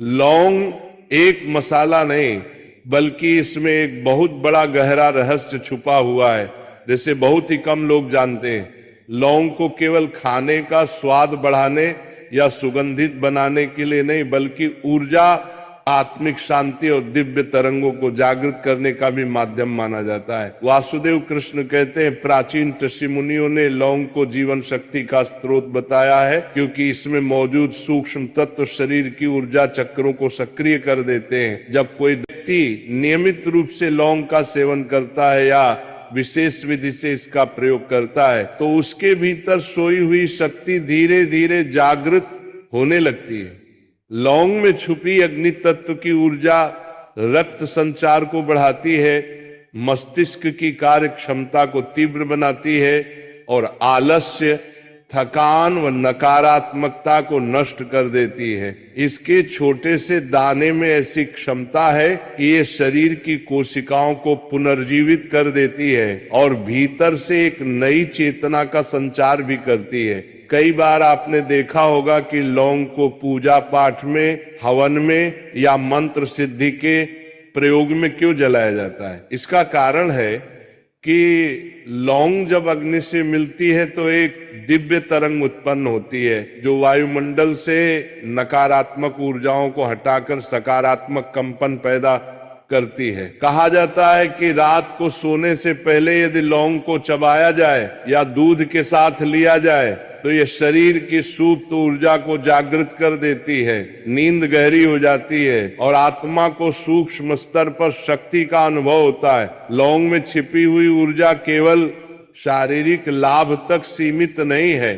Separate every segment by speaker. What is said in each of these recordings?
Speaker 1: लौंग एक मसाला नहीं, बल्कि इसमें एक बहुत बड़ा गहरा रहस्य छुपा हुआ है, जैसे बहुत ही कम लोग जानते हैं। लौंग को केवल खाने का स्वाद बढ़ाने या सुगंधित बनाने के लिए नहीं, बल्कि ऊर्जा, आत्मिक शांति और दिव्य तरंगों को जागृत करने का भी माध्यम माना जाता है। वासुदेव कृष्ण कहते हैं, प्राचीन ऋषि मुनियों ने लौंग को जीवन शक्ति का स्रोत बताया है, क्योंकि इसमें मौजूद सूक्ष्म तत्व शरीर की ऊर्जा चक्रों को सक्रिय कर देते हैं। जब कोई व्यक्ति नियमित रूप से लौंग का सेवन करता है या विशेष विधि से इसका प्रयोग करता है, तो उसके भीतर सोई हुई शक्ति धीरे धीरे जागृत होने लगती है। लौंग में छुपी अग्नि तत्व की ऊर्जा रक्त संचार को बढ़ाती है, मस्तिष्क की कार्य क्षमता को तीव्र बनाती है और आलस्य, थकान व नकारात्मकता को नष्ट कर देती है। इसके छोटे से दाने में ऐसी क्षमता है कि ये शरीर की कोशिकाओं को पुनर्जीवित कर देती है और भीतर से एक नई चेतना का संचार भी करती है। कई बार आपने देखा होगा कि लौंग को पूजा पाठ में, हवन में या मंत्र सिद्धि के प्रयोग में क्यों जलाया जाता है। इसका कारण है कि लौंग जब अग्नि से मिलती है तो एक दिव्य तरंग उत्पन्न होती है, जो वायुमंडल से नकारात्मक ऊर्जाओं को हटाकर सकारात्मक कंपन पैदा करती है। कहा जाता है कि रात को सोने से पहले यदि लौंग को चबाया जाए या दूध के साथ लिया जाए तो ये शरीर की सुप्त ऊर्जा को जागृत कर देती है, नींद गहरी हो जाती है और आत्मा को सूक्ष्म स्तर पर शक्ति का अनुभव होता है। लौंग में छिपी हुई ऊर्जा केवल शारीरिक लाभ तक सीमित नहीं है,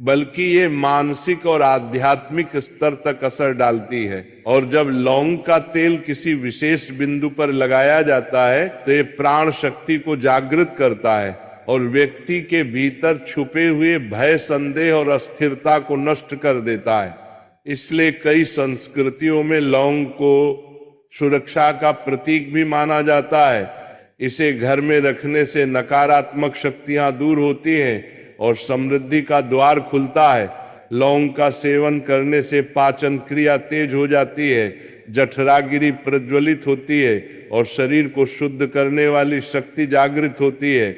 Speaker 1: बल्कि ये मानसिक और आध्यात्मिक स्तर तक असर डालती है। और जब लौंग का तेल किसी विशेष बिंदु पर लगाया जाता है तो ये प्राण शक्ति को जागृत करता है और व्यक्ति के भीतर छुपे हुए भय, संदेह और अस्थिरता को नष्ट कर देता है। इसलिए कई संस्कृतियों में लौंग को सुरक्षा का प्रतीक भी माना जाता है। इसे घर में रखने से नकारात्मक शक्तियां दूर होती हैं और समृद्धि का द्वार खुलता है। लौंग का सेवन करने से पाचन क्रिया तेज हो जाती है, जठरागिरी प्रज्वलित होती है और शरीर को शुद्ध करने वाली शक्ति जागृत होती है।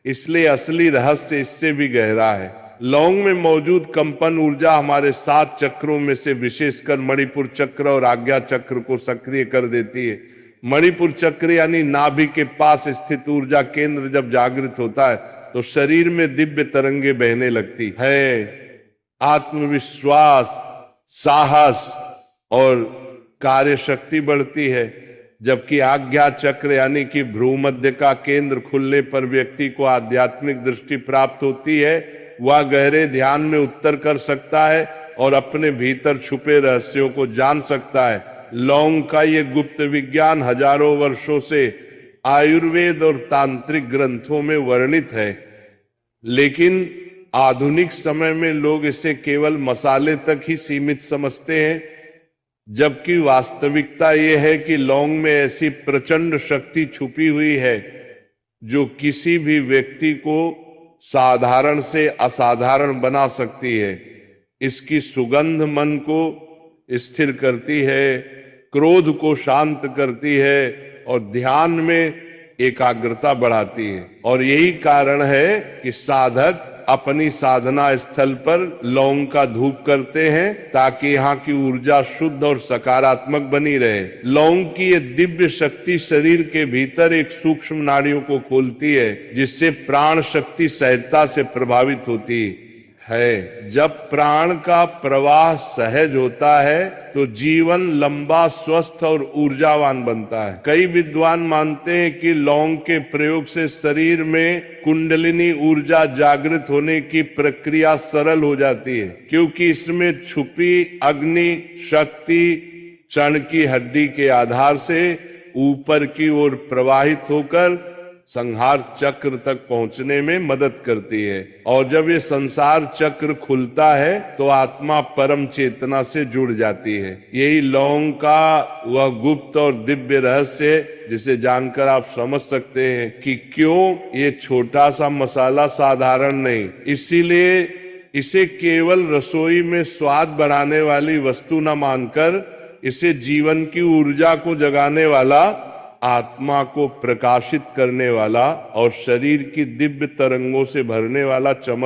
Speaker 1: इसलिए असली रहस्य इससे भी गहरा है। लौंग में मौजूद कंपन ऊर्जा हमारे 7 चक्रों में से विशेषकर मणिपुर चक्र और आज्ञा चक्र को सक्रिय कर देती है। मणिपुर चक्र यानी नाभि के पास स्थित ऊर्जा केंद्र जब जागृत होता है तो शरीर में दिव्य तरंगे बहने लगती है। आत्मविश्वास, साहस और कार्य शक्ति बढ़ती है। जबकि आज्ञा चक्र यानी कि भ्रूमध्य का केंद्र खुलने पर व्यक्ति को आध्यात्मिक दृष्टि प्राप्त होती है। वह गहरे ध्यान में उतर कर सकता है और अपने भीतर छुपे रहस्यों को जान सकता है। लौंग का ये गुप्त विज्ञान हजारों वर्षों से आयुर्वेद और तांत्रिक ग्रंथों में वर्णित है, लेकिन आधुनिक समय में लोग इसे केवल मसाले तक ही सीमित समझते हैं, जबकि वास्तविकता यह है कि लौंग में ऐसी प्रचंड शक्ति छुपी हुई है जो किसी भी व्यक्ति को साधारण से असाधारण बना सकती है। इसकी सुगंध मन को स्थिर करती है, क्रोध को शांत करती है और ध्यान में एकाग्रता बढ़ाती है। और यही कारण है कि साधक अपनी साधना स्थल पर लौंग का धूप करते हैं ताकि यहाँ की ऊर्जा शुद्ध और सकारात्मक बनी रहे। लौंग की ये दिव्य शक्ति शरीर के भीतर एक सूक्ष्म नाड़ियों को खोलती है, जिससे प्राण शक्ति सहजता से प्रभावित होती है। जब प्राण का प्रवाह सहज होता है तो जीवन लंबा, स्वस्थ और ऊर्जावान बनता है। कई विद्वान मानते हैं कि लौंग के प्रयोग से शरीर में कुंडलिनी ऊर्जा जागृत होने की प्रक्रिया सरल हो जाती है, क्योंकि इसमें छुपी अग्नि शक्ति क्षण की हड्डी के आधार से ऊपर की ओर प्रवाहित होकर संहार चक्र तक पहुंचने में मदद करती है। और जब ये संसार चक्र खुलता है तो आत्मा परम चेतना से जुड़ जाती है। यही लौंग का वह गुप्त और दिव्य रहस्य है, जिसे जानकर आप समझ सकते हैं कि क्यों ये छोटा सा मसाला साधारण नहीं। इसीलिए इसे केवल रसोई में स्वाद बढ़ाने वाली वस्तु न मानकर इसे जीवन की ऊर्जा को जगाने वाला, आत्मा को प्रकाशित करने वाला और शरीर की दिव्य तरंगों से भरने वाला चमक